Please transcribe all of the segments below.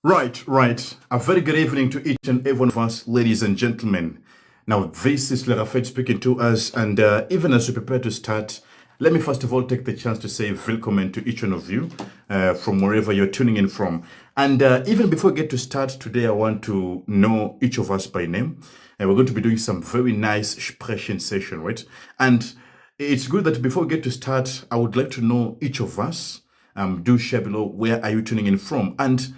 Right. A very good evening to each and every one of us, ladies and gentlemen. Now, this is Lerafet speaking to us, and even as we prepare to start, let me first of all take the chance to say welcome to each one of you from wherever you're tuning in from. And even before we get to start today, I want to know each of us by name. And we're going to be doing some very nice Sprechen session, right? And it's good that before we get to start, I would like to know each of us. Do share below where are you tuning in from. And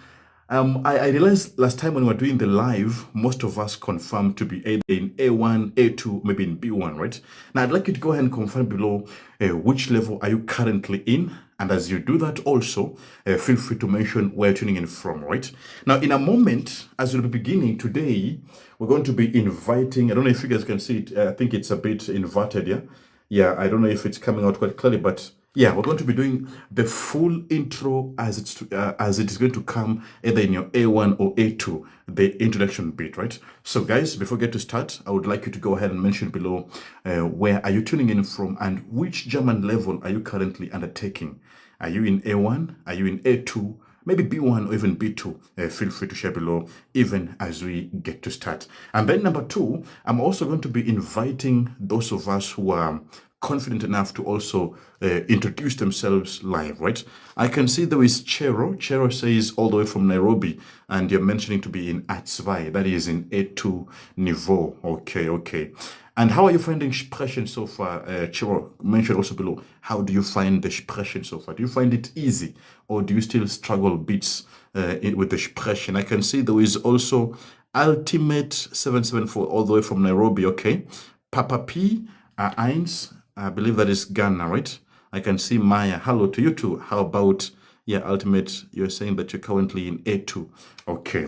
I realized last time when we were doing the live, most of us confirmed to be either in A1, A2, maybe in B1, right? Now, I'd like you to go ahead and confirm below which level are you currently in. And as you do that also, feel free to mention where you're tuning in from, right? Now, in a moment, as we'll be beginning today, we're going to be inviting, I don't know if you guys can see it, I think it's a bit inverted, yeah? Yeah, I don't know if it's coming out quite clearly, but yeah, we're going to be doing the full intro as it is going to come either in your A1 or A2, the introduction bit, right? So guys, before we get to start, I would like you to go ahead and mention below where are you tuning in from and which German level are you currently undertaking? Are you in A1? Are you in A2? Maybe B1 or even B2, feel free to share below even as we get to start. And then number two, I'm also going to be inviting those of us who are confident enough to also introduce themselves live, right? I can see there is Chero. Chero says all the way from Nairobi, and you're mentioning to be in Atzvai, that is in A2 niveau. Okay. And how are you finding Sprechen so far? Chiro, mention also below, how do you find the Sprechen so far? Do you find it easy or do you still struggle bits with the Sprechen? I can see there is also Ultimate 774 all the way from Nairobi, okay. Papa P, Eins, I believe that is Ghana, right? I can see Maya. Hello to you too. How about, yeah, Ultimate, you're saying that you're currently in A2. Okay,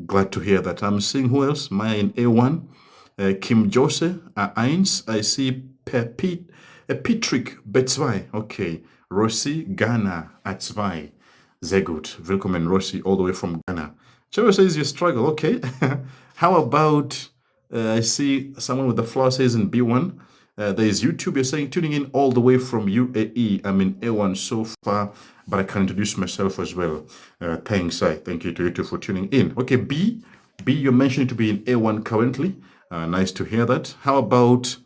glad to hear that. I'm seeing who else? Maya in A1. Kim Jose, Eins, I see Patrick B2, okay. Rossi, Ghana, A2. Sehr gut. Willkommen, Rossi, all the way from Ghana. Chero says you struggle, okay. How about, I see someone with the flower says in B1. There is YouTube, you're saying tuning in all the way from UAE. I'm in A1 so far, but I can introduce myself as well. Thanks, thank you to you two for tuning in. Okay, B, you're mentioning to be in A1 currently. Nice to hear that. How about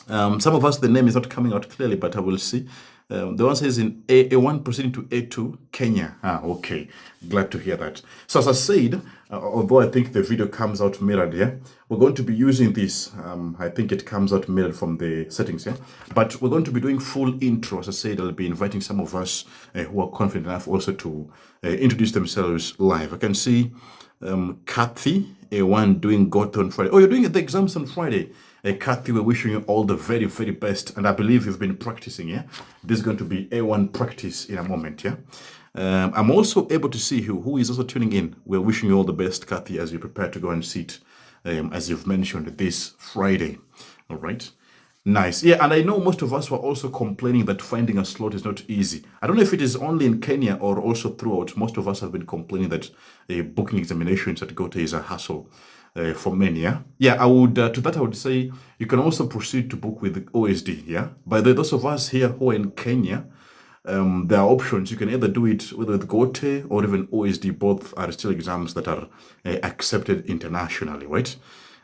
some of us, the name is not coming out clearly, but I will see. The one says in A1 proceeding to A2, Kenya. Okay. Glad to hear that. So as I said, although I think the video comes out mirrored here, we're going to be using this. I think it comes out mirrored from the settings here. But we're going to be doing full intro. As I said, I'll be inviting some of us who are confident enough also to introduce themselves live. I can see Kathy, A1 doing Goth on Friday. Oh, you're doing the exams on Friday. Kathy, we're wishing you all the very, very best. And I believe you've been practicing, yeah? This is going to be A1 practice in a moment, yeah? I'm also able to see who is also tuning in. We're wishing you all the best, Kathy, as you prepare to go and sit, as you've mentioned, this Friday. All right? Nice. Yeah, and I know most of us were also complaining that finding a slot is not easy. I don't know if it is only in Kenya or also throughout. Most of us have been complaining that booking examinations at Goethe is a hassle for many, yeah? Yeah, I would, to that I would say, you can also proceed to book with OSD, yeah? By the way, those of us here who are in Kenya, there are options. You can either do it with Goethe or even OSD. Both are still exams that are accepted internationally, right?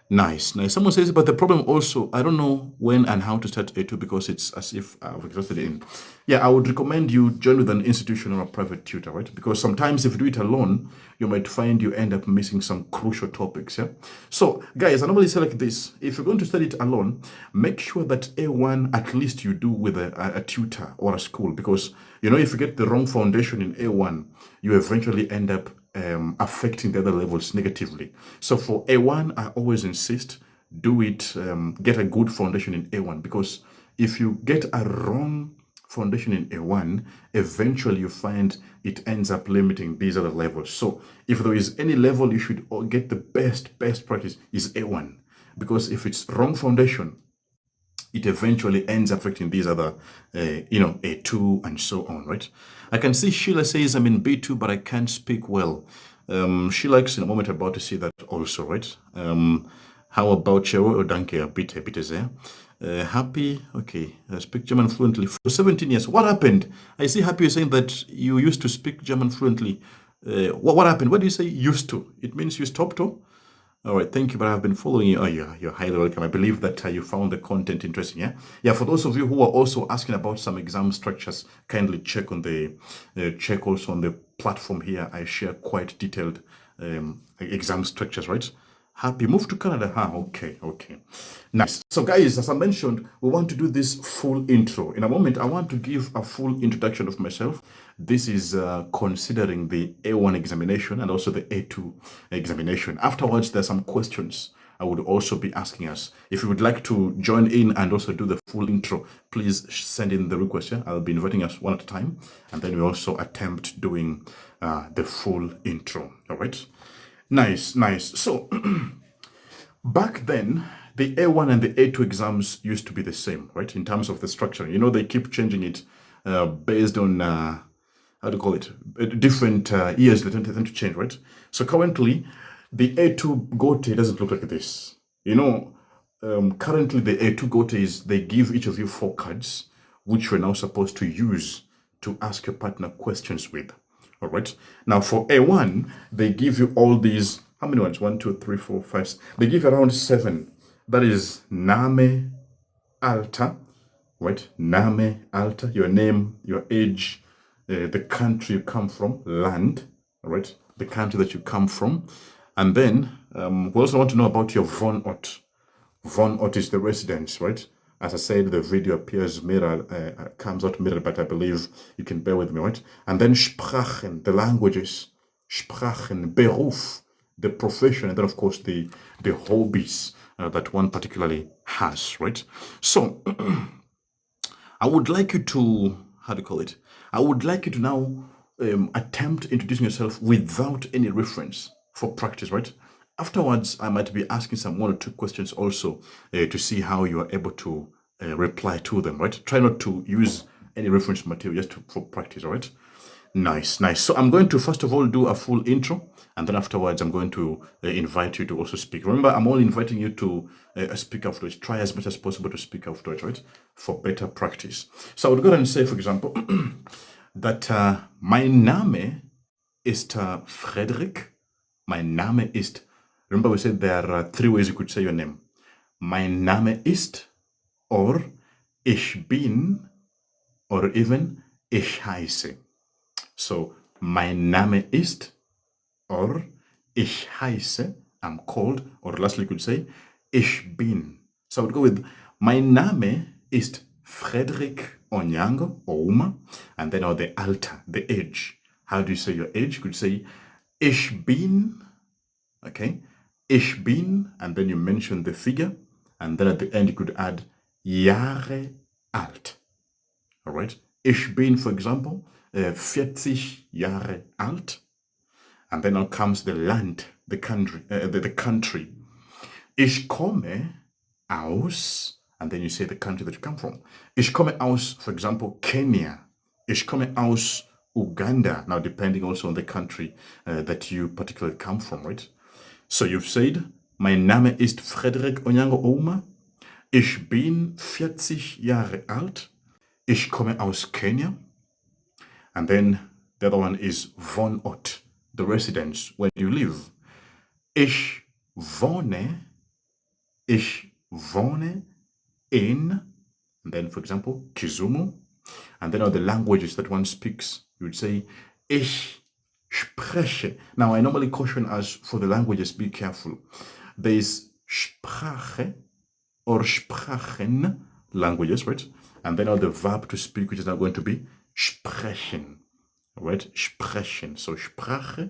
Nice. Someone says, but the problem also, I don't know when and how to start A2 because it's as if I've exhausted in. Yeah, I would recommend you join with an institution or a private tutor, right? Because sometimes if you do it alone, you might find you end up missing some crucial topics, yeah? So, guys, I normally say like this. If you're going to study it alone, make sure that A1 at least you do with a tutor or a school. Because, you know, if you get the wrong foundation in A1, you eventually end up affecting the other levels negatively. So for A1, I always insist, do it, get a good foundation in A1, because if you get a wrong foundation in A1, eventually you find it ends up limiting these other levels. So if there is any level you should get the best practice is A1, because if it's wrong foundation, it eventually ends up affecting these other, A2 and so on, right? I can see Sheila says I'm in B2, but I can't speak well. She likes in a moment about to see that also, right? How about Chero or Danke? Bitte sehr. Happy, okay, I speak German fluently for 17 years. What happened? I see Happy saying that you used to speak German fluently What happened? What do you say used to? It means you stopped to? All right, thank you, but I've been following you. Oh, yeah, you're highly welcome. I believe that you found the content interesting, yeah? Yeah, for those of you who are also asking about some exam structures, kindly check on the, check also on the platform here. I share quite detailed exam structures, right? Happy, move to Canada, huh? Okay, okay. Nice. So guys, as I mentioned, we want to do this full intro. In a moment, I want to give a full introduction of myself. This is considering the A1 examination and also the A2 examination. Afterwards, there's some questions I would also be asking us. If you would like to join in and also do the full intro, please send in the request. Yeah? I'll be inviting us one at a time. And then we also attempt doing the full intro. All right. Nice, nice. So back then, the A1 and the A2 exams used to be the same, right? In terms of the structure. You know, they keep changing it based on, how do you call it? Different years, they tend to change, right? So currently, the A2 GOTE doesn't look like this. You know, currently the A2 GOTE is, they give each of you 4 cards, which you're now supposed to use to ask your partner questions with. All right. Now for A1, they give you all these, how many ones? 1, 2, 3, 4, 5. They give you around 7. That is Name, Alter, right? Name, Alter, your name, your age, the country you come from, land, all right? The country that you come from. And then we also want to know about your Wohnort. Wohnort is the residence, right? As I said, the video appears mirror, comes out mirror, but I believe you can bear with me, right? And then Sprachen, the languages. Sprachen, Beruf, the profession, and then of course the hobbies that one particularly has, right? So I would like you to, how do you call it? I would like you to now attempt introducing yourself without any reference for practice, right? Afterwards, I might be asking some 1 or 2 questions also to see how you are able to reply to them, right? Try not to use any reference material just for practice, all right? Nice, nice. So I'm going to first of all do a full intro, and then afterwards I'm going to invite you to also speak. Remember, I'm only inviting you to speak afterwards. Try as much as possible to speak afterwards, right? For better practice. So I would go ahead and say, for example, that mein Name ist Frederik. Mein Name ist, remember we said there are 3 ways you could say your name. Mein Name ist, or ich bin, or even ich heiße. So, mein Name ist, or ich heiße, I'm called, or lastly you could say, ich bin. So I would go with, mein Name ist Frederik Onyango, Ouma, and then the Alter, the age. How do you say your age? You could say, ich bin, okay, ich bin, and then you mention the figure, and then at the end you could add Jahre alt. All right, ich bin, for example, 40 Jahre alt, and then now comes the land, the country, the country. Ich komme aus, and then you say the country that you come from. Ich komme aus, for example, Kenya. Ich komme aus Uganda. Now, depending also on the country that you particularly come from, right? So you've said, mein Name ist Frederik Onyango Ouma. Ich bin 40 Jahre alt. Ich komme aus Kenya. And then the other one is Wohnort, the residence, where you live. Ich wohne in, and then for example, Kisumu. And then all the languages that one speaks, you would say, ich spreche. Now, I normally caution us for the languages, be careful. There is Sprache or Sprachen languages, right? And then all the verb to speak, which is now going to be sprechen, right? Sprechen. So Sprache,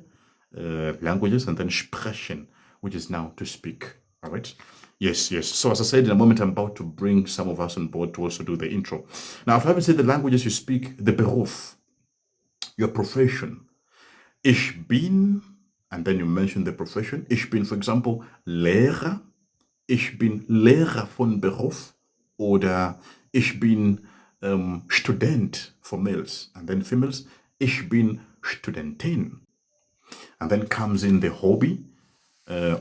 languages, and then sprechen, which is now to speak, all right? Yes, yes. So as I said, in a moment, I'm about to bring some of us on board to also do the intro. Now, after having said the languages you speak, the Beruf, your profession. Ich bin, and then you mention the profession. Ich bin, for example, Lehrer. Ich bin Lehrer von Beruf. Oder ich bin Student for males. And then females, ich bin Studentin. And then comes in the hobby.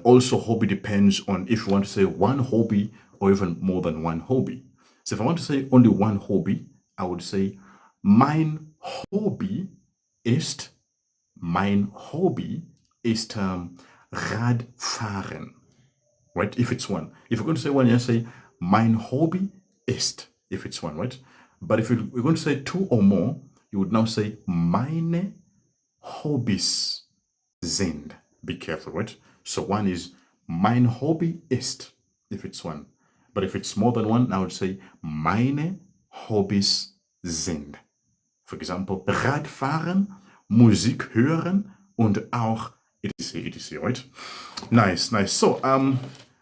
Also, hobby depends on if you want to say one hobby or even more than one hobby. So if I want to say only one hobby, I would say, mein Hobby ist mein Hobby ist Radfahren. Right? If it's one. If you're going to say one, you say mein Hobby ist, if it's one, right? But if you're going to say two or more, you would now say meine Hobbys sind. Be careful, right? So one is mein Hobby ist, if it's one. But if it's more than one, I would say meine Hobbys sind. For example, Radfahren, Musik hören und auch etc, right? Nice, nice. So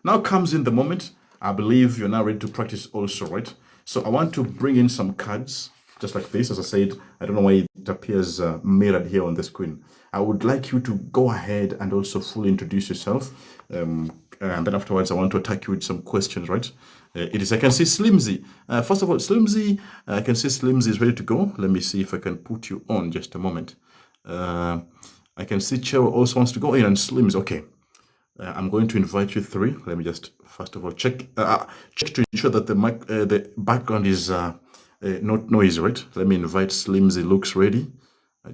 now comes in the moment. I believe you're now ready to practice also, right? So I want to bring in some cards, just like this. As I said, I don't know why it appears mirrored here on the screen. I would like you to go ahead and also fully introduce yourself. And then afterwards, I want to attack you with some questions, right? It is, I can see Slimzy. First of all, Slimzy, I can see Slimzy is ready to go. Let me see if I can put you on just a moment. I can see Cheryl also wants to go in, and Slims. Okay. I'm going to invite you three. Let me just first of all check to ensure that the background is not noisy, right? Let me invite Slimzy. Looks ready.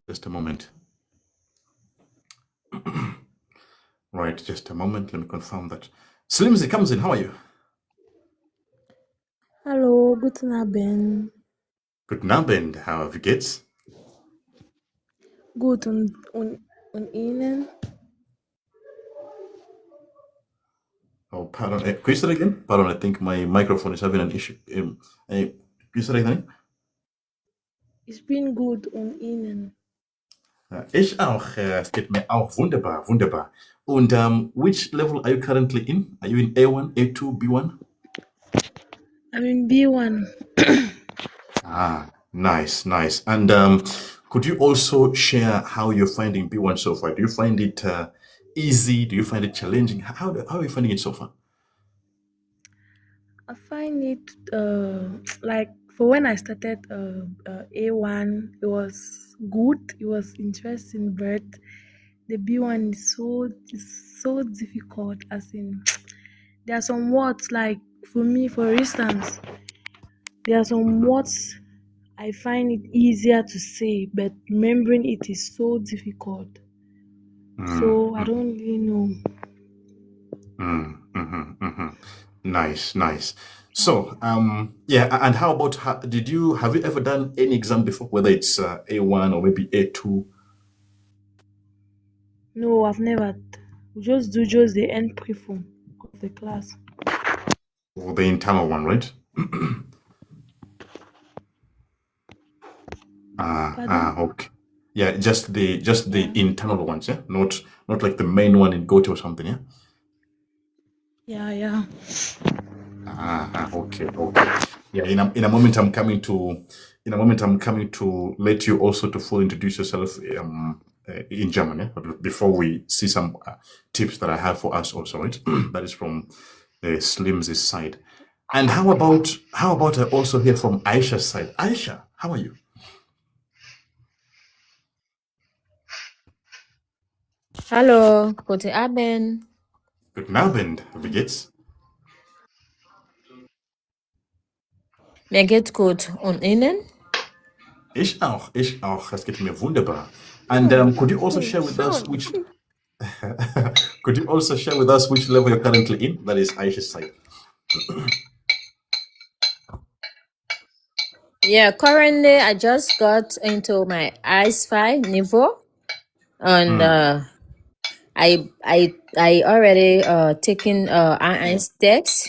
Just a moment. Right, just a moment. Let me confirm that. Slimzy comes in. How are you? Hallo, guten Abend. Guten Abend. How have you geht's? Gut, und Ihnen? Oh, pardon. Could you say that again? Pardon, I think my microphone is having an issue. Could you say that again? Ich bin gut und Ihnen? Ich auch. Es geht mir auch wunderbar, wunderbar. Und which level are you currently in? Are you in A1, A2, B1? I'm in B1. Ah, nice, nice. And could you also share how you're finding B1 so far? Do you find it easy? Do you find it challenging? How are you finding it so far? I find it like for when I started A1, it was good, it was interesting, but the B1 is so difficult. As in, there are some words like for me, for instance, there are some words I find it easier to say, but remembering it is so difficult. So I don't really know. Nice, nice. So, yeah, and how about have you ever done any exam before, whether it's A1 or maybe A2? No, I've never. We just do just the end pre-form of the class. Or the internal one, right? Pardon? Okay. Yeah, just the internal ones, yeah? Not like the main one in GoTo or something, yeah? Yeah. Okay, okay. Yeah, in a moment I'm coming to let you also to fully introduce yourself in German, yeah? But before we see some tips that I have for us also, right? That is from Slim's side. And how about I also hear from Aisha's side? Aisha, how are you? Hallo, guten Abend. Guten Abend, wie geht's? Mir geht's gut. Und Ihnen? Ich auch. Es geht mir wunderbar. And could you also share with us which could you also share with us which level you're currently in? That is Aisha's side. Yeah, currently I just got into my IS5 niveau, and I already taken IS text,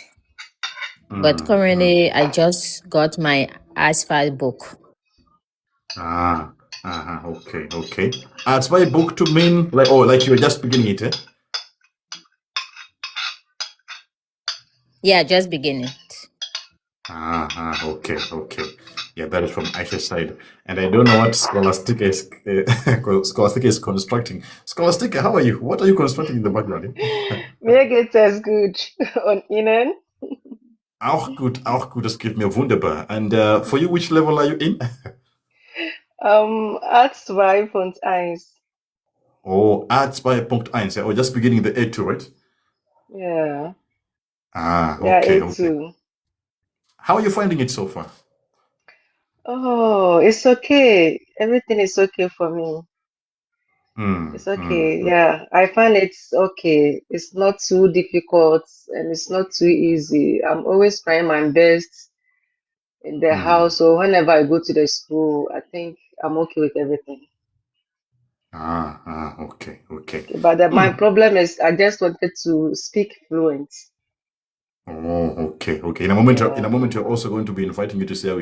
but currently I just got my IS5 book. Okay. It's my book to mean like you're just beginning it, eh? Yeah, just beginning. Okay. Yeah, that is from Aisha's side. And I don't know what Scholastica is Scholastica is constructing. Scholastica, how are you? What are you constructing in the background? Mir geht's es gut. Und Ihnen? Auch gut, das geht mir wunderbar. And for you, which level are you in? A2.1. Oh, A2.1, yeah. Oh, just beginning the A2, right? Yeah. Yeah, Okay. A2. How are you finding it so far? Oh, it's okay. Everything is okay for me. It's okay. Yeah, I find it's okay. It's not too difficult and it's not too easy. I'm always trying my best in the house. So whenever I go to the school, I think I'm okay with everything. Okay, okay. Okay, but my problem is I just wanted to speak fluent. Oh, okay, okay. In a Yeah. moment, you're also going to be inviting you to say how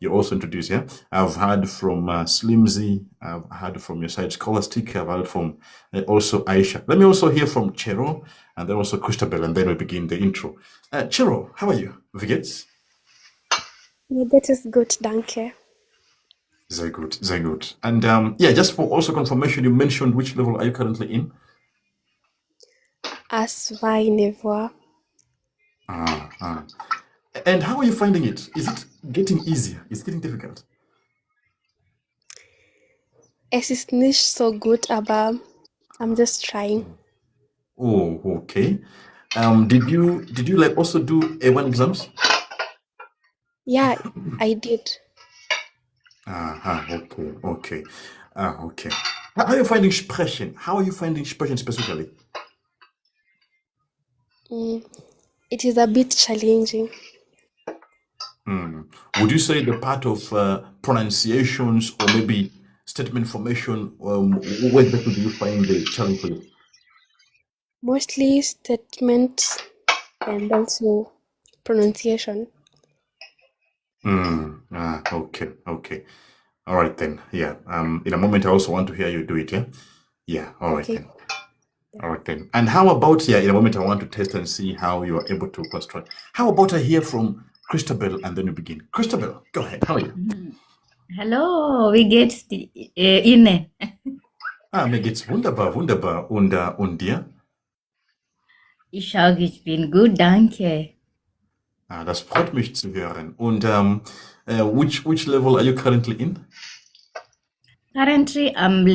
you also introduce. Yeah, I've heard from Slimzy. I've heard from your side Scholastic. I've heard from also Aisha. Let me also hear from Chero and then also Christabel, and then we begin the intro. Chero, how are you? Wie geht's? Mir geht es gut, danke. Very good, very good. And yeah, just for also confirmation, you mentioned which level are you currently in? A2 Ah. And how are you finding it? Is it getting easier? Is it getting difficult? Es ist nicht so gut, aber I'm just trying. Oh, okay. Did you like also do A1 exams? Yeah, I did. Okay, okay. Okay. How are you finding Sprechen? How are you finding Sprechen specifically? It is a bit challenging. Would you say the part of pronunciations or maybe statement formation, where exactly do you find the challenge for you? Mostly statements and also pronunciation. Okay, okay. All right then. Yeah. In a moment, I also want to hear you do it. Yeah. Yeah. All right Okay. then. All right then. And how about here? In a moment, I want to test and see how you are able to construct. How about I hear from Christabel and then we begin. Christabel, go ahead. How are you? Hallo, wie geht's Ihnen? Mir geht's wunderbar, wunderbar. Und dir? Ich bin gut, danke. Das freut mich zu hören. Und which level are you currently in? Currently, I'm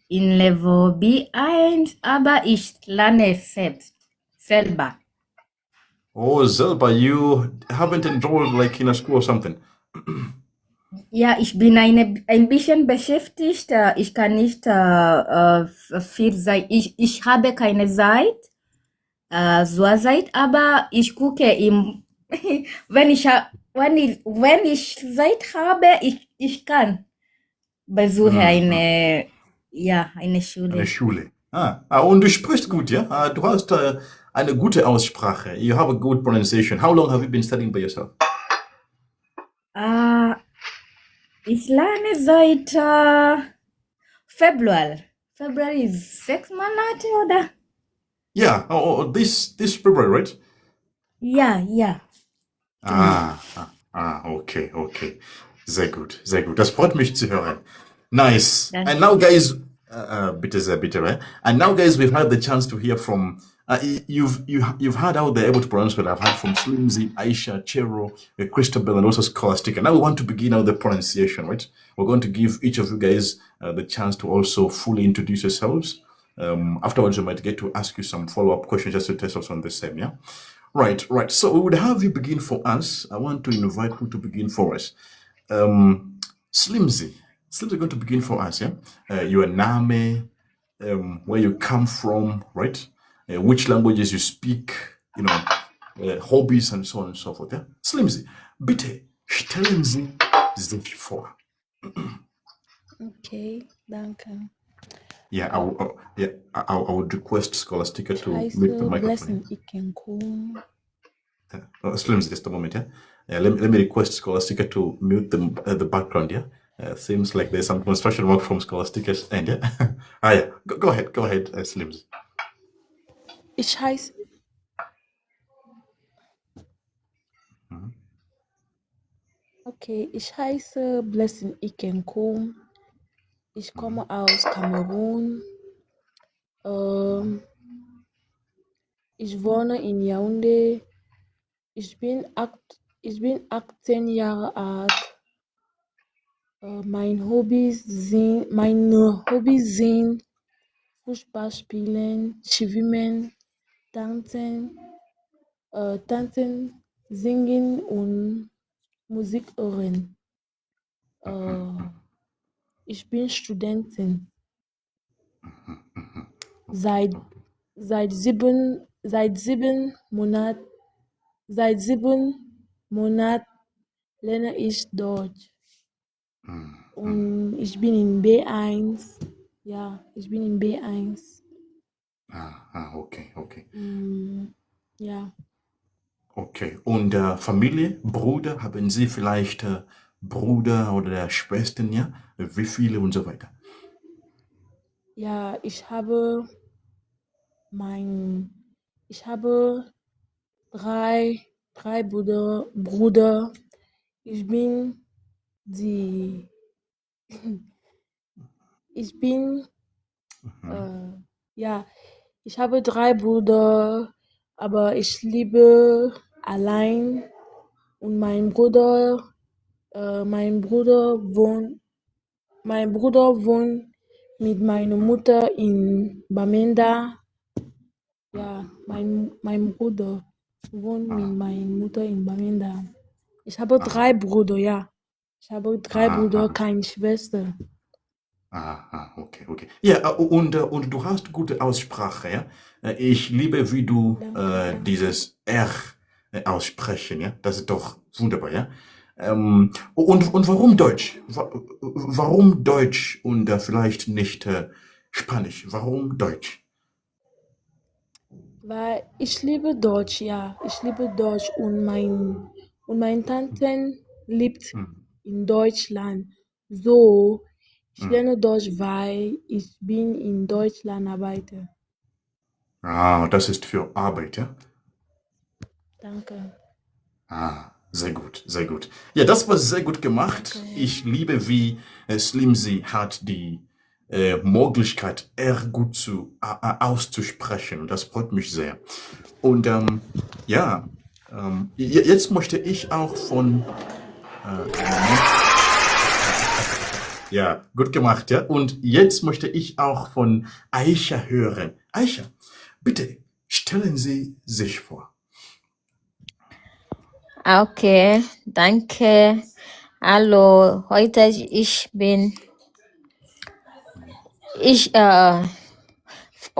in Level B1, aber ich lerne selbst, selber. Oh, selber, you haven't enrolled like in a school or something. Ja, ich bin ein bisschen beschäftigt. Ich kann nicht viel Zeit. Ich habe keine Zeit, so Zeit, aber ich gucke wenn wenn ich Zeit habe, ich kann besuche eine Schule. Eine Schule. Und du sprichst gut, ja? Du hast eine gute Aussprache. You have a good pronunciation. How long have you been studying by yourself? Ich lerne seit Februar. Februar ist 6 Monate, oder? Yeah, this February, right? Ja. Okay, okay. Sehr gut, sehr gut. Das freut mich zu hören. Nice. Danke. And now, guys, bitte sehr, bitte, right? And now, guys, we've had the chance to hear from. You've heard how they're able to pronounce what I've heard from Slimzy, Aisha, Chero, Christabel, and also Scholastic. And now we want to begin now the pronunciation, right? We're going to give each of you guys the chance to also fully introduce yourselves. Afterwards, we might get to ask you some follow-up questions just to test us on the same, yeah? Right. So we would have you begin for us. I want to invite you to begin for us. Slimzy. Slimzy going to begin for us, yeah? Your name, where you come from, right? Which languages you speak, hobbies and so on and so forth, yeah? Slimzy, bitte stellen Sie sich vor. Okay, danke. Yeah, I would request Scholastica to Ich mute the heiße microphone. Blessing Ikenkum. Slims, just a moment, yeah. Let me request Scholastica to mute the background, yeah. Seems like there's some construction work from Scholastica's end, yeah. Yeah. Go ahead, Slims. Ich heiße. Okay, ich heiße Blessing Ikenkum. Ich komme aus Kamerun. Ich wohne in Yaoundé. Ich bin 18 Jahre alt. Meine Hobbys sind Fußball spielen, schwimmen, tanzen, singen und Musik hören. Ich bin Studentin. Seit seit 7 Monat lerne ich Deutsch und ich bin in B1. Ja, ich bin in B1. Okay, okay. Ja. Okay. Und Familie, Bruder, haben Sie vielleicht Bruder oder Schwestern, ja? Wie viele und so weiter? Ja, ich habe drei Brüder. Ich bin die, ich bin, ja, ich habe 3 Brüder, aber ich liebe allein und mein Bruder wohnt mit meiner Mutter in Bamenda. Ja, mein Bruder wohnt mit meiner Mutter in Bamenda. Ich habe 3 Brüder, ja. Ich habe 3 Brüder, keine Schwester. Okay, okay. Ja, und du hast gute Aussprache, ja? Ich liebe, wie du Danke. dieses R aussprechen, ja? Das ist doch wunderbar, ja? Und warum Deutsch? Warum Deutsch und vielleicht nicht Spanisch? Warum Deutsch? Weil ich liebe Deutsch, ja. Ich liebe Deutsch und mein Tante lebt in Deutschland. So, ich lerne Deutsch, weil ich bin in Deutschland arbeite. Das ist für Arbeit, ja? Danke. Sehr gut, sehr gut. Ja, das war sehr gut gemacht. Danke. Ich liebe, wie Slimzy hat die Möglichkeit, R gut auszusprechen. Und das freut mich sehr. Und ja, jetzt möchte ich auch von... ja, gut gemacht, ja. Und jetzt möchte ich auch von Aisha hören. Aisha, bitte stellen Sie sich vor. Okay, danke. Hallo, heute ich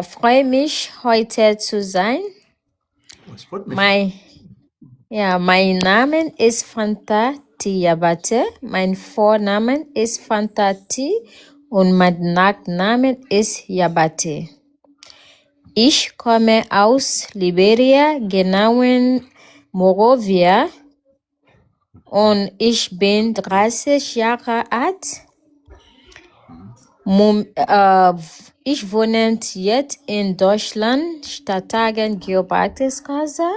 freue mich heute zu sein. Das freut mich. Mein Name ist Fanta Tiabate. Mein Vorname ist Fanta T und mein Nachname ist Yabate. Ich komme aus Liberia, genau in Monrovia, und ich bin 30 Jahre alt. Ich wohne jetzt in Deutschland, Stadthagen Geopardiskasa.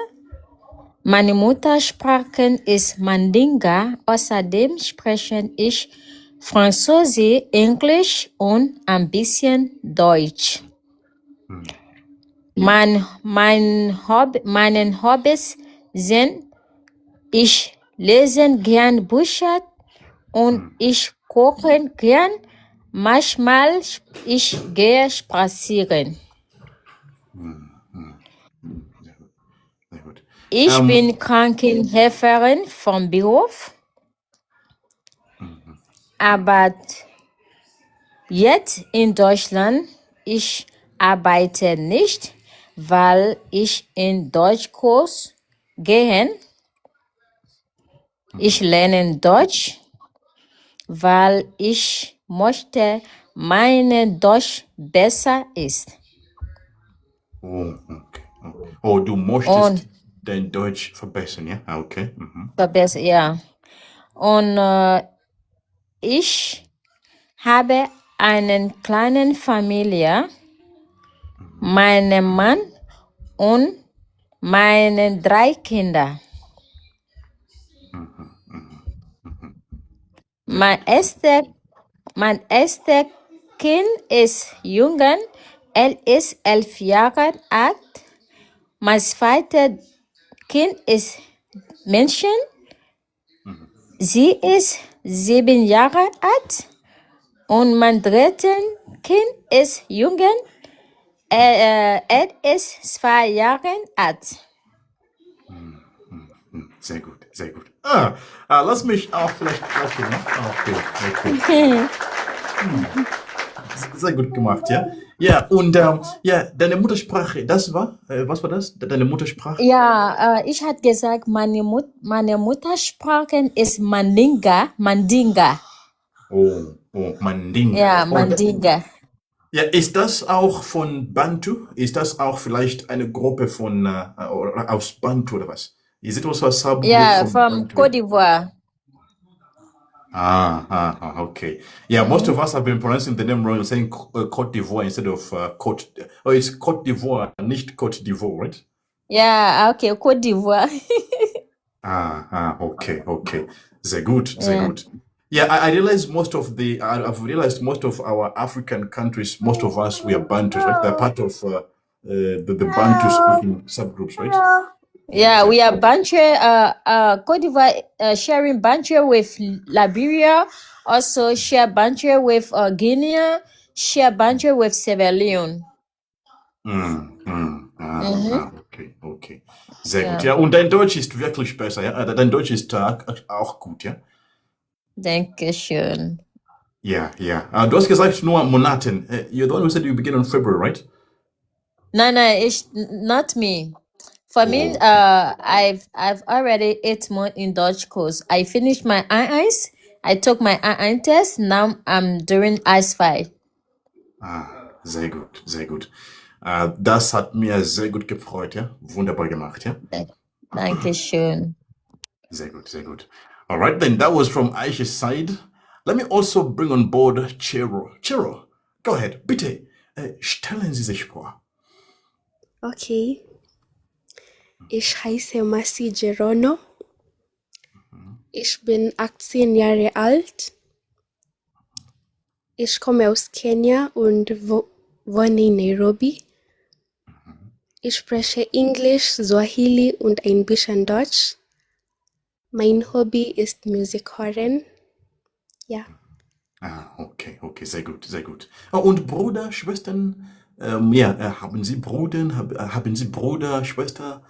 Meine Muttersprache ist Mandinka. Außerdem spreche ich Französisch, Englisch und ein bisschen Deutsch. Meine Hobbys sind, ich lese gern Bücher und ich koche gern. Manchmal ich gehe spazieren. Sehr gut. Ich bin Krankenhelferin vom Beruf, aber jetzt in Deutschland, ich arbeite nicht, weil ich in Deutschkurs gehe. Ich lerne Deutsch, weil ich möchte, meine Deutsch besser ist. Okay. Oh, du möchtest dein Deutsch verbessern, ja? Okay. Verbessern, ja. Und ich habe eine kleine Familie, meinen Mann und meine 3 Kinder. Mein erster Kind ist jung, er ist 11 Jahre alt. Mein zweites Kind ist Mädchen, sie ist 7 Jahre alt. Und mein drittes Kind ist jung, er ist 2 Jahre alt. Sehr gut, sehr gut. Lass mich auch vielleicht sprechen. Ne? Okay. Sehr gut gemacht, ja. Ja, und ja, deine Muttersprache, das war, was war das? Deine Muttersprache? Ja, ich hatte gesagt, meine Muttersprache ist Mandinga. Mandinga. Ja, Mandinga. Ja, ist das auch von Bantu? Ist das auch vielleicht eine Gruppe von, oder aus Bantu oder was? Is it also a subgroup Yeah, from from Bantu? Cote d'Ivoire. Okay. Yeah, most of us have been pronouncing the name wrong, saying Cote d'Ivoire instead of Cote. Oh, it's Cote d'Ivoire, nicht Cote d'Ivoire, right? Yeah, okay, Cote d'Ivoire. Okay. Sehr gut, sehr Yeah. gut. Yeah, I realize I've realized most of our African countries, most of us, we are Bantus, right? They're part of the Bantu speaking subgroups, right? Yeah, we are Exactly. Cote d'Ivoire sharing Bantu with Liberia, also share Bantu with Guinea, share Bantu with Sierra Leone. Okay. Sehr gut. Yeah, Ja, und dein Deutsch ist wirklich besser, ja? Dein Deutsch ist auch gut, ja? danke schön. Ja. Du hast gesagt nur Monaten. You're the one who said you begin on February, right? No, not me. For me, I've already 8 months in Dutch course. I finished my I1s. I took my I1 test. Now I'm doing I5. Sehr gut. Das hat mir sehr gut gefreut, ja? Wunderbar gemacht, ja? Danke schön. Sehr gut. All right, then that was from Aisha's side. Let me also bring on board Chero. Chero, go ahead, bitte. Stellen Sie sich vor. Okay. Ich heiße Masi Gerono. Ich bin 18 Jahre alt. Ich komme aus Kenia und wohne in Nairobi. Ich spreche Englisch, Swahili und ein bisschen Deutsch. Mein Hobby ist Musik hören. Ja. Okay, sehr gut. Und Bruder, Schwestern, haben Sie Brüder, haben Sie Bruder, Schwester?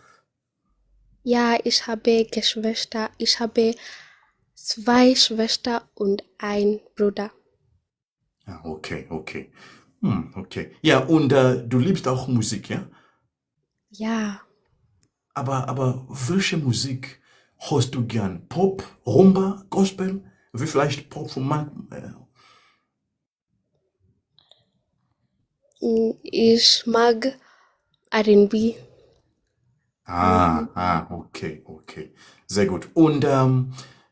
Ja, ich habe Geschwister. Ich habe 2 Schwestern und einen Bruder. Okay. Okay. Ja, und du liebst auch Musik, ja? Ja, Aber welche Musik hörst du gern? Pop, Rumba, Gospel? Wie vielleicht Pop von ich mag R&B. Okay. Sehr gut. Und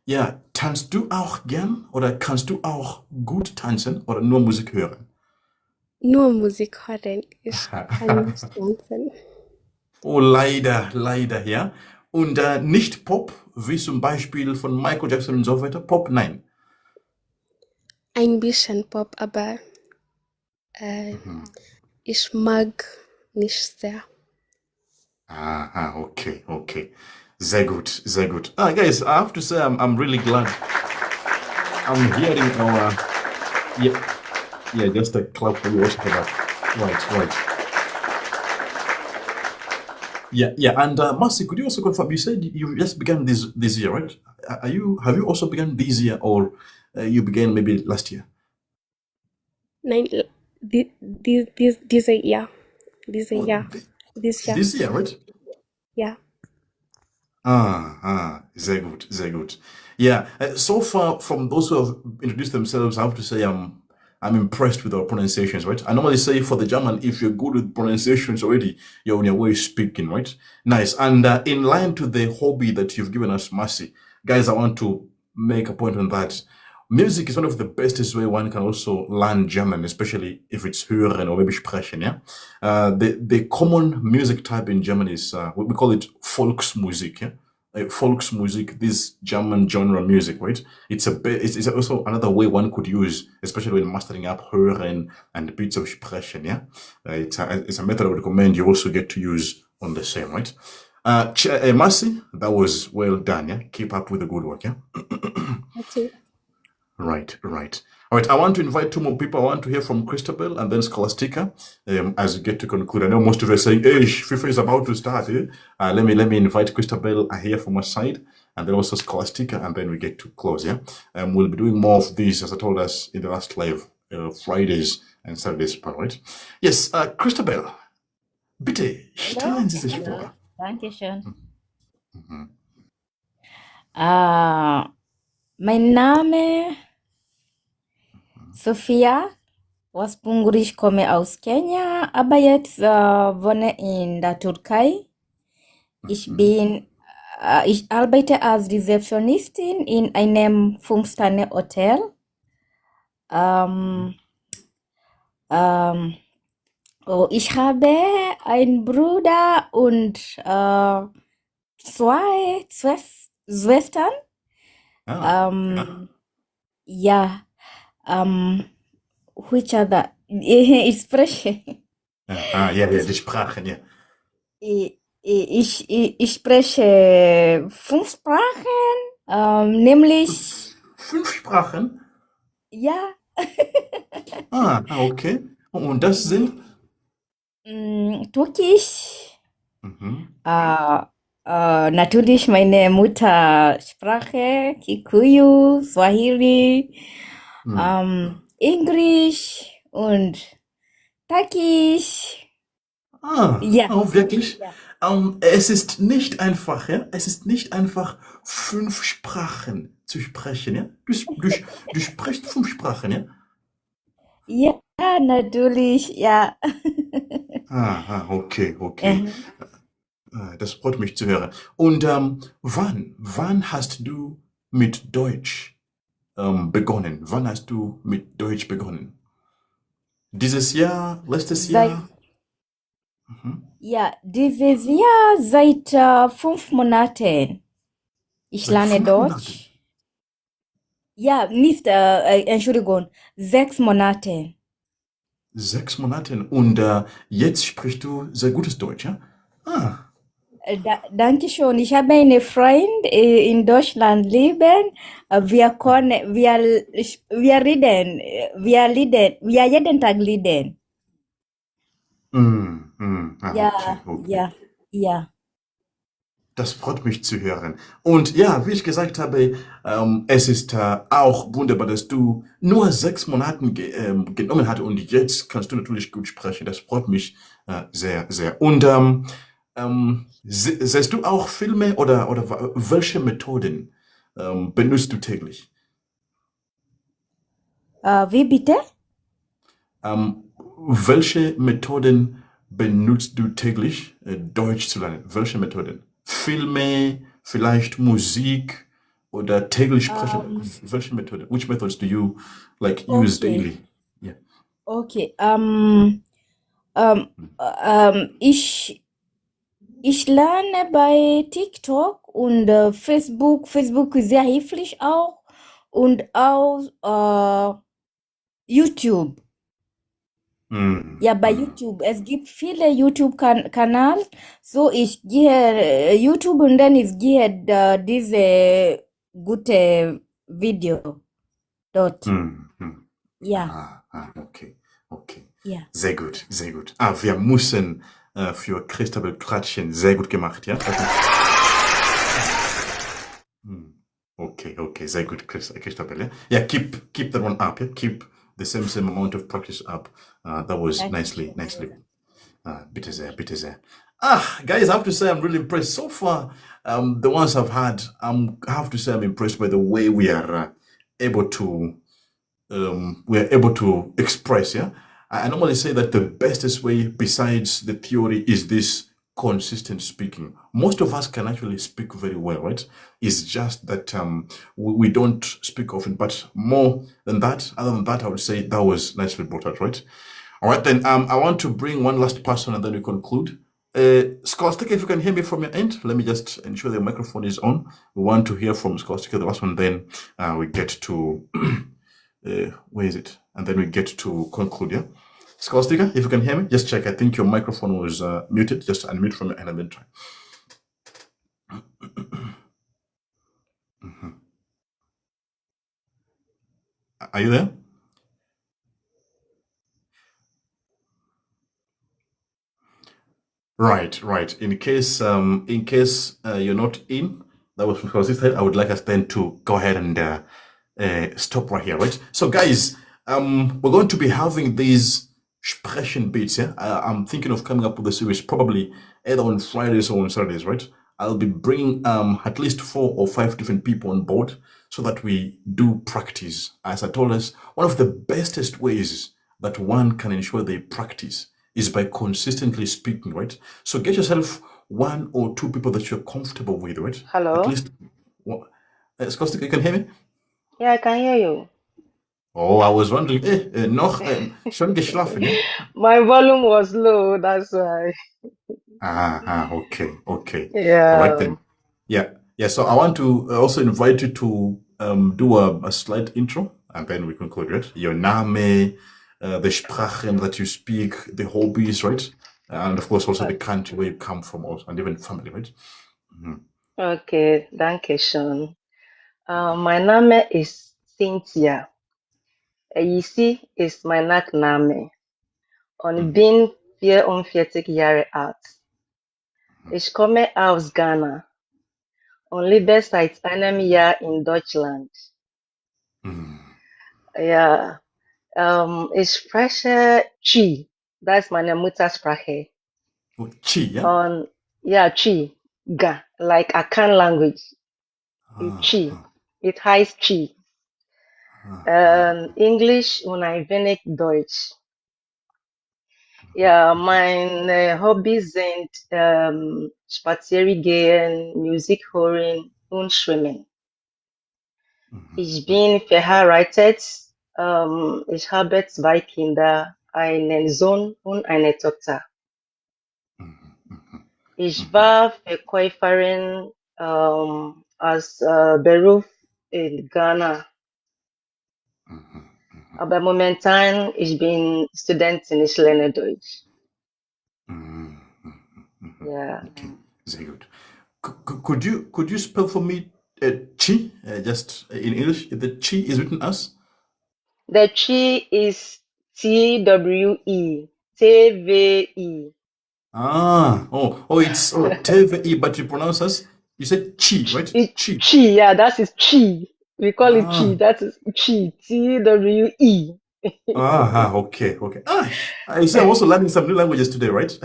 ja, tanzt du auch gern oder kannst du auch gut tanzen oder nur Musik hören? Nur Musik hören. Ich kann nicht tanzen. Oh, leider, ja. Und nicht Pop, wie zum Beispiel von Michael Jackson und so weiter. Pop, nein. Ein bisschen Pop, aber ich mag nicht sehr. Okay. Sehr gut. Guys, I have to say I'm really glad I'm hearing our just a clap for you also for that. Right. Yeah, and Marcy, could you also confirm? You said you just began this year, right? Have you also begun this year, or you began maybe last year? Nein, diese Jahr. This year. This year, right? Ja. Sehr gut. Yeah, so far from those who have introduced themselves, I have to say I'm impressed with our pronunciations, right? I normally say for the German, if you're good with pronunciations already, you're on your way speaking, right? Nice. And in line to the hobby that you've given us, Mercy, guys, I want to make a point on that. Music is one of the bestest way one can also learn German, especially if it's hören or maybe sprechen, yeah? The common music type in German is, we call it Volksmusik, yeah? Volksmusik, this German genre music, right? It's also another way one could use, especially when mastering up hören and bits of sprechen, yeah? It's a method I would recommend you also get to use on the same, right? Mercy, that was well done, yeah? Keep up with the good work, yeah? Okay. Right. All right, I want to invite 2 more people. I want to hear from Christabel and then Scholastica as we get to conclude. I know most of you are saying, hey, FIFA is about to start. Let me invite Christabel here from our side and then also Scholastica, and then we get to close, yeah? We'll be doing more of these, as I told us in the last live, Fridays and Saturdays, right? Yes, Christabel, bitte Hallo? stellen Sie sich Hallo. vor. Dankeschön. Mhm. Mein Name Sophia Waspunguri, ich komme aus Kenya, aber jetzt wohne in der Türkei. Ich arbeite als Rezeptionistin in einem 5-Sterne-Hotel. Ich habe einen Bruder und zwei Schwestern. Ja, which other? Ich spreche. Ja, die Sprachen, ja. Ich spreche 5 Sprachen, nämlich, 5 Sprachen? ja, Okay. Und das sind? Türkisch, natürlich meine Muttersprache, Kikuyu, Swahili, Englisch und Turkisch. Ja. Wirklich? Ja. Es ist nicht einfach, ja? Es ist nicht einfach, 5 Sprachen zu sprechen, ja? Du sprichst 5 Sprachen, ja? Ja, natürlich, ja. Okay. Das freut mich zu hören. Und wann hast du mit Deutsch begonnen? Wann hast du mit Deutsch begonnen? Dieses Jahr, letztes Jahr? Ja, dieses Jahr seit 5 Monaten. Ich Seit lerne 5 Deutsch. Monaten? Ja, nicht, Entschuldigung, 6 Monate. 6 Monaten. Und jetzt sprichst du sehr gutes Deutsch, ja? Danke schön. Ich habe einen Freund in Deutschland leben. Wir jeden Tag reden. Ja, Okay. ja. Das freut mich zu hören. Und ja, wie ich gesagt habe, es ist auch wunderbar, dass du nur 6 Monaten genommen hast und jetzt kannst du natürlich gut sprechen. Das freut mich sehr, sehr. Und siehst du auch Filme oder welche Methoden benutzt du täglich? Wie bitte? Welche Methoden benutzt du täglich, Deutsch zu lernen? Welche Methoden? Filme, vielleicht Musik oder täglich sprechen? Welche Methode? Which methods do you use Okay. daily? Yeah. Okay. Ich lerne bei TikTok und Facebook. Facebook ist sehr hilfreich auch. Und auch YouTube. Ja, bei YouTube. Es gibt viele YouTube-Kanäle. So, ich gehe YouTube und dann ich gehe diese gute Video dort. Ja, Okay. ja. Sehr gut. Wir müssen für Christabel klatschen. Sehr gut gemacht, ja? Okay, sehr gut, Christabel. Yeah, yeah, keep that one up. Yeah? Keep the same amount of practice up. That was nicely. Bitte sehr. Guys, I have to say I'm really impressed so far. The ones I've had, I have to say I'm impressed by the way we are able to express. Yeah, I normally say that the bestest way, besides the theory, is this consistent speaking. Most of us can actually speak very well, right? It's just that we don't speak often. But more than that, other than that, I would say that was nicely brought out, right? All right, then I want to bring one last person and then we conclude. Scholastica, if you can hear me from your end, let me just ensure the microphone is on. We want to hear from Scholastica, the last one, then we get to where is it? And then we get to conclude, yeah? Scholastica, if you can hear me, just check. I think your microphone was muted. Just unmute from your end and then try. Are you there? Right. In case you're not in, that was from Scholastica. I would like us then to go ahead and stop right here, right? So, guys, We're going to be having these Sprechen beats. Yeah, I'm thinking of coming up with a series probably either on Fridays or on Saturdays. Right, I'll be bringing at least 4 or 5 different people on board so that we do practice. As I told us, one of the bestest ways that one can ensure they practice is by consistently speaking. Right, so get yourself 1 or 2 people that you're comfortable with. Right, at Hello? least. One. Skostik, you can hear me? Yeah, I can hear you. Oh, I was wondering, noch, schon geschlafen, ja? My volume was low, that's why. Okay, okay. All right Yeah. then. Yeah. So I want to also invite you to do a slight intro, and then we conclude, right? Your Name, the Sprachen that you speak, the hobbies, right? And of course also the country where you come from, also, and even family, right? Mhm. Okay, danke schön. Mein Name ist Cynthia. Yisi ist mein Nachname und bin 44 Jahre alt. Ich komme aus Ghana und lebe seit einem Jahr in Deutschland. Mhm. Ja, ich spreche Chi, das ist meine Muttersprache. Oh, Chi, ja? Und ja, Chi, Ga, like Akan language. Chi, Ah, it heißt Chi. Englisch und ein wenig Deutsch. Ja, meine Hobbys sind Spazierengehen, Musik hören und Schwimmen. Ich bin verheiratet. Ich habe 2 Kinder, einen Sohn und eine Tochter. Ich war Verkäuferin als Beruf in Ghana. Aber momentan, ich bin Studentin, ich lerne Deutsch. Ja. Okay, very good. Could you spell for me chi just in English? The chi is written as The Chi is TWE, TVE. it's tve, but you pronounce as you said chi, right? It, Chi. Chi, yeah, that is Chi. We call it Ah, Chi, that is Chi, TWE. okay. I see. I'm also learning some new languages today, right?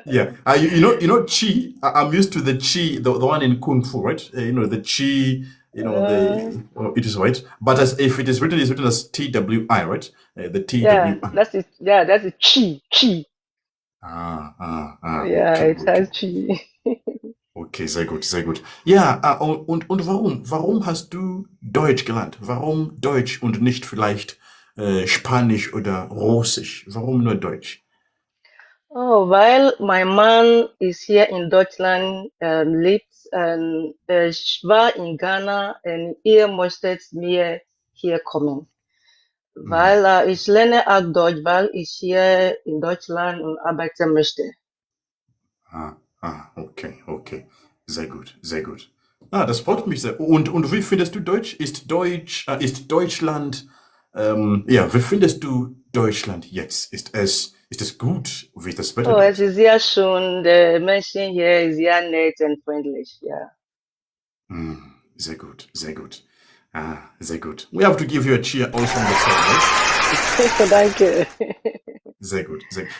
Yeah. You know, chi. I'm used to the chi, the one in kung fu, right? The chi. Uh, It is right. But as if it is written, it's written as TWI, right? The yeah, TWI. that's it. Yeah, that's it. Chi, Chi. Yeah, Okay, it has Chi. okay, sehr gut, sehr gut. Ja, und warum hast du Deutsch gelernt? Warum Deutsch und nicht vielleicht Spanisch oder Russisch? Warum nur Deutsch? Oh, while my man is here in Deutschland, lebt, ich war in Ghana und ihr möchtet mir hier kommen. Weil ich lerne auch Deutsch, weil ich hier in Deutschland und arbeiten möchte. Okay. Sehr gut, sehr gut. Das freut mich sehr. Und wie findest du Deutsch? Ist Deutschland, wie findest du Deutschland jetzt? Ist es gut? Wie ist das Wetter Oh, es dort? ist sehr schön. The Menschen hier ist sehr nett and friendly. Yeah. Sehr gut, sehr gut. Sehr gut. We have to give you a cheer also on the side, right? Danke. Sehr gut, sehr gut.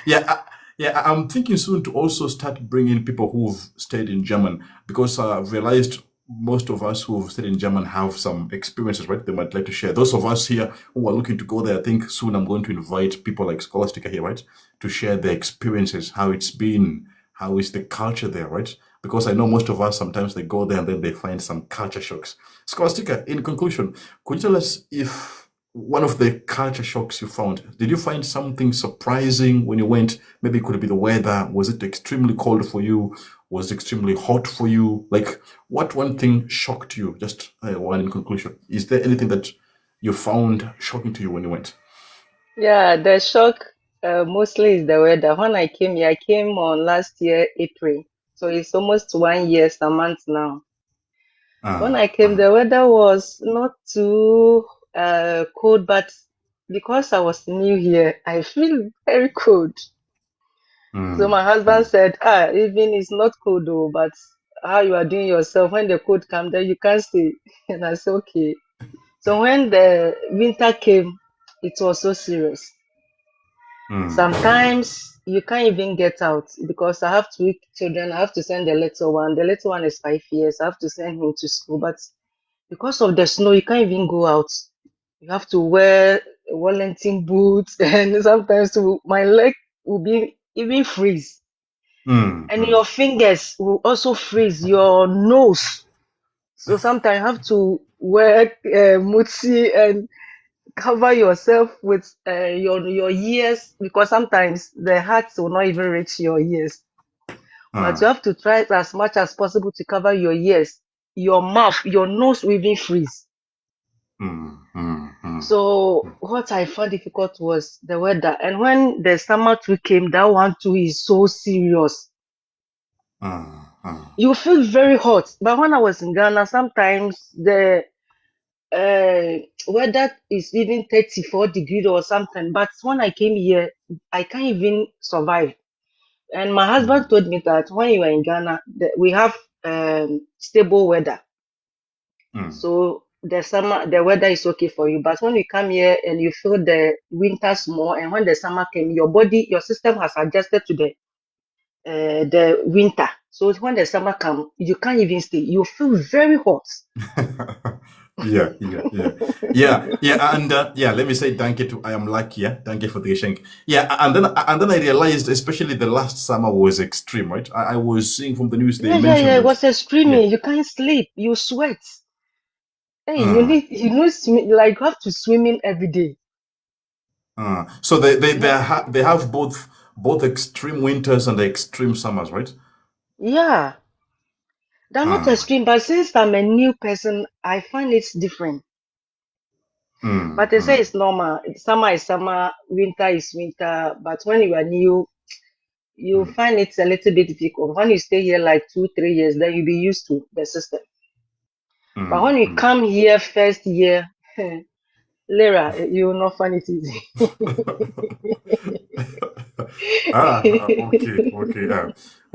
I'm thinking soon to also start bringing people who've stayed in German because I've realized most of us who've stayed in German have some experiences, right? They might like to share. Those of us here who are looking to go there, I think soon I'm going to invite people like Scholastica here, right? To share their experiences, how it's been, how is the culture there, right? Because I know most of us sometimes they go there and then they find some culture shocks. Scholastica, in conclusion, could you tell us if one of the culture shocks you found, did you find something surprising when you went? Maybe it could be the weather. Was it extremely cold for you? Was it extremely hot for you? Like, what one thing shocked you? Just one in conclusion. Is there anything that you found shocking to you when you went? Yeah, the shock mostly is the weather. When I came here, I came on last year, April. So it's almost 1 year, some months now. When I came, the weather was not too cold, but because I was new here, I feel very cold. So my husband said, even it's not cold though, but how you are doing yourself, when the cold comes, then you can't stay. And I said, okay. So when the winter came, it was so serious. Sometimes you can't even get out because I have 2 children. I have to send the little one. The little one is 5 years. I have to send him to school. But because of the snow, you can't even go out. You have to wear Wellington boots, and sometimes my leg will be even freeze. And your fingers will also freeze, your nose. So sometimes you have to wear mutsi and cover yourself with your ears, because sometimes the heart will not even reach your ears. But you have to try as much as possible to cover your ears, your mouth, your nose will even freeze. So what I found difficult was the weather. And when the summer too came, that one too is so serious. You feel very hot. But when I was in Ghana, sometimes the weather is even 34 degrees or something. But when I came here, I can't even survive. And my husband told me that when you are in Ghana, we have stable weather. So the weather is okay for you. But when you come here and you feel the winters more, and when the summer came, your system has adjusted to the winter. So when the summer comes, you can't even stay. You feel very hot. Yeah. And let me say thank you to I am lucky. Yeah, thank you for the shank. Yeah, and then I realized, especially the last summer was extreme, right? I was seeing from the news they mentioned It that. was extreme. You can't sleep. You sweat. Hey, you need like you have to swim in every day. So they have both extreme winters and extreme summers, right? Yeah, they're not extreme, but since I'm a new person, I find it's different. But they say it's normal. Summer is summer, winter is winter. But when you are new, you find it's a little bit difficult. When you stay here like 2-3 years, then you'll be used to the system. But when you come here first year, Lyra, you will not find it easy.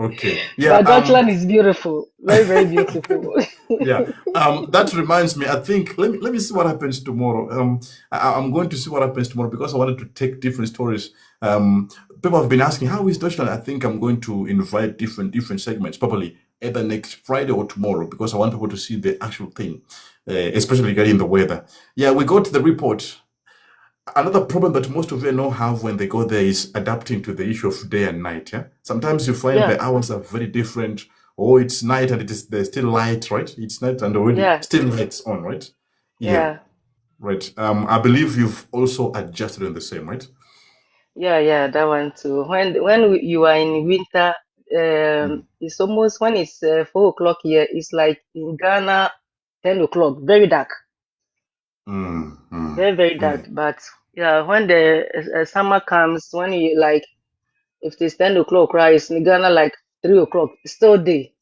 Okay. But Dutchland is beautiful, very, very beautiful. That reminds me. I think let me see what happens tomorrow. I'm going to see what happens tomorrow because I wanted to take different stories. People have been asking how is Deutschland. I think I'm going to invite different segments, probably either next Friday or tomorrow, because I want people to see the actual thing, especially regarding the weather. Yeah, we got the report. Another problem that most of you know have when they go there is adapting to the issue of day and night. Yeah, sometimes you find the hours are very different. Oh, it's night and there's still light, right? It's night and already still lights on, right? Yeah. Right. I believe you've also adjusted on the same, right? Yeah, that one too. When you are in winter, it's almost when it's 4 o'clock here. It's like in Ghana, 10 o'clock, very dark, very very dark. But yeah, when the summer comes, when you like, if it's 10 o'clock, right, it's in Ghana like 3 o'clock. It's still day.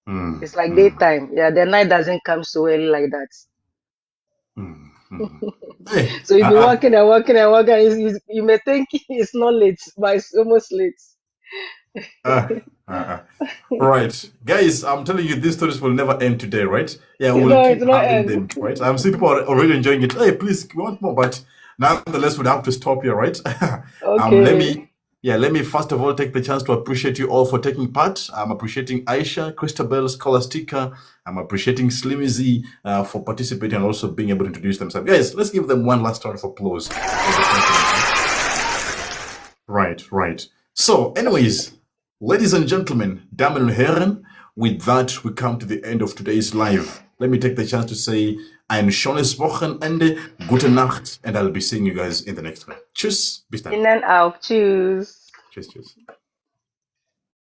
It's like daytime. Yeah, the night doesn't come so early like that. Hey, So you'll be walking and walking and walking. You may think it's not late, but it's almost late. Right, guys, I'm telling you, these stories will never end today, right? Yeah, we'll No, keep it's not having end. them, right? I'm seeing people are already enjoying it. Hey, please, we want more, but nonetheless, we'd have to stop here, right? Okay. Let me first of all take the chance to appreciate you all for taking part. I'm appreciating Aisha, Christabel, Scholastica. I'm appreciating Slimmy Z for participating and also being able to introduce themselves. Guys, let's give them one last round of applause. Right. So, anyways, ladies and gentlemen, Damen und Herren, with that, we come to the end of today's live. Let me take the chance to say ein schönes Wochenende, gute Nacht, and I'll be seeing you guys in the next one. Tschüss, bis dann. In and out. Choose. Tschüss.